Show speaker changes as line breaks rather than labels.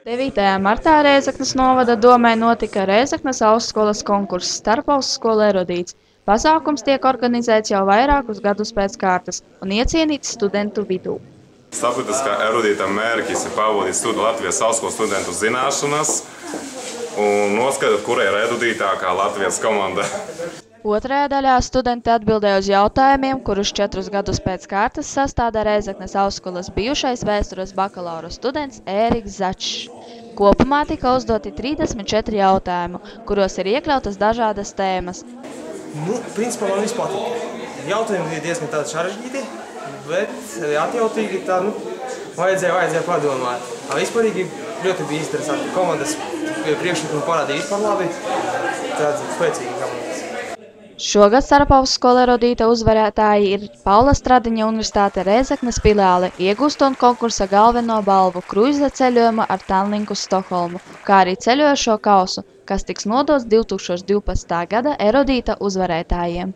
9. martā Rēzeknes novada domē notika Rēzeknes augstskolas konkurss starpaugstskola erudīts. Pasākums tiek organizēts jau vairākus gadus pēc kārtas un iecienīts studentu vidū.
Starptautiskā erudīta mērķis ir pārbaudīt Latvijas augstskolas studentu zināšanas un noskaidrot, kura ir erudītākā Latvijas komanda.
Otrajā daļā studenti atbildēja uz jautājumiem, kurus 4 gadus pēc kārtas sastāda Rēzeknes augstskolas bijušais vēstures bakalaura students Ēriks Začs. Kopumā tika uzdoti 34 jautājumu, kuros ir iekļautas dažādas tēmas.
Principā man viss patīk. Jautājumi ir diezgan tādi sarežģīti, bet atjautīgi tā, vajadzēja padomāt. Vispārīgi ļoti bija interesanti. Komandas priekšlikumi parādīja vispār labi, tāds spēcīgi komandas.
Šogad starpaugstskola erudīta uzvarētāji ir Paula Stradiņa Universitāte Rēzeknes filiāle, iegūstot konkursa galveno balvu kruīza ceļojuma ar Tallinku uz Stokholmu, kā arī ceļojošo kausu, kas tiks nodots 2012. gada erudīta uzvarētājiem.